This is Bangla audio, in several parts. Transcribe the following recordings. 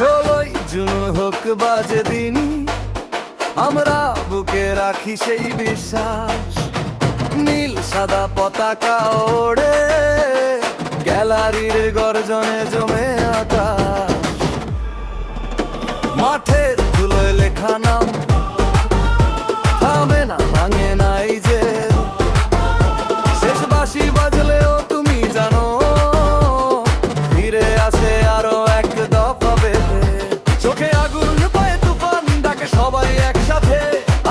16ই জুন হোক বাজে দিন, আমরা বুকে রাখি সেই বিশ্বাস। নীল সাদা পতাকা ওড়ে, গ্যালারির গর্জনে জমে আকাশ। মাঠের ধুলোয় লেখা নাম থামে না, ভাঙে না এই যে। শেষ বাঁশি বাজলেও তুমি জানো, ফিরে আসে আরো এক দফা বেঁধে। চোখে আগুন পায়ে তুফান ডাকে সবাই একসাথে।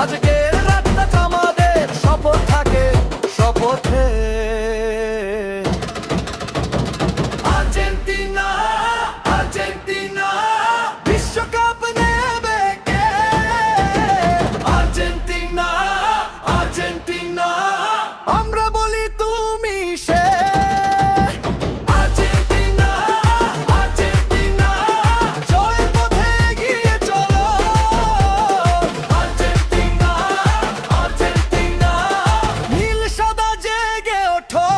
আজকের রাতটা আমাদের শপথ থাকে, শপথে। আর্জেন্টিনা, আর্জেন্টিনা, বিশ্বকাপ নেবে কে? আর্জেন্টিনা, আর্জেন্টিনা, আমরা বলি তুমি সে। আর্জেন্টিনা, আর্জেন্টিনা, জয়ের পথে এগিয়ে চলো। আর্জেন্টিনা, আর্জেন্টিনা, নীল সাদা জেগে ওঠো।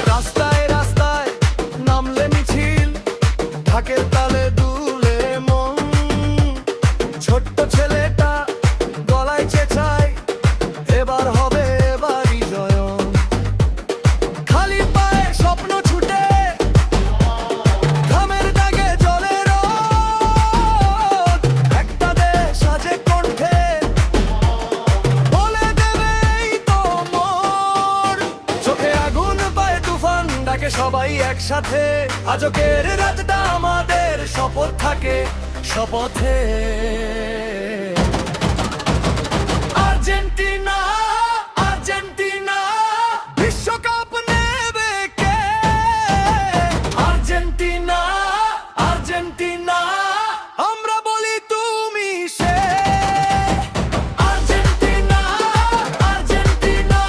রাস্তায় রাস্তায় নামলে মিছিল, ঢাকের তালে দুলে মন। ছোট্ট ছেলেটা গলায় চেঁচায়, এবার হবে এবারই জয়ন। খালি পায়ে স্বপ্ন ছুটে, ঘামের দাগে জলে রোদ। একটা দেশ আজে কণ্ঠে বলে দেবে এই তো মোর। চোখে আগুন পায়ে তুফান ডাকে সবাই একসাথে। আজকের রাতটা আমাদের শপথ থাকে, শপথে। আর্জেন্টিনা, আর্জেন্টিনা, বিশ্বকাপ নেবে কে? আর্জেন্টিনা, আর্জেন্টিনা, আমরা বলি তুমি সে। আর্জেন্টিনা, আর্জেন্টিনা,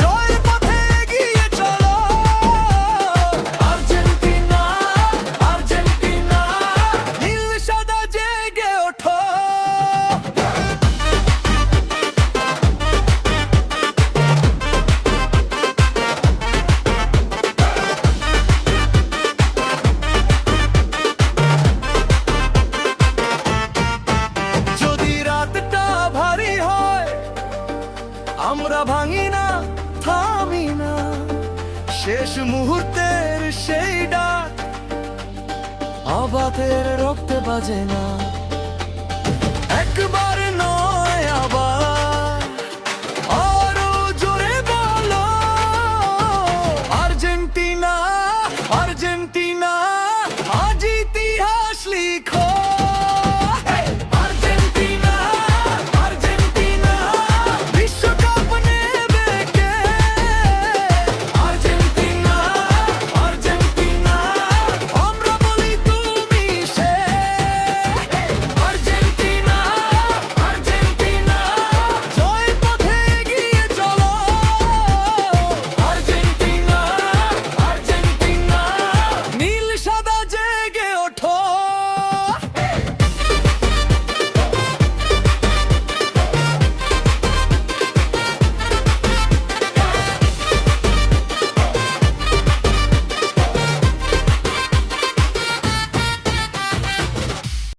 জয়ের পথে এগিয়ে চলো। আর্জেন্টিনা, আর্জেন্টিনা, নীল সাদা জেগে ওঠো। যদি রাতটা ভারী হয়, আমরা ভাঙি না, থামি না। শেষ মুহূর্তের সেই ডাক আবাদের রক্তে বাজে না। একবার নয় আবার, আরো জোরে বলো। আর্জেন্টিনা, আর্জেন্টিনা, আজ ইতিহাস লিখো।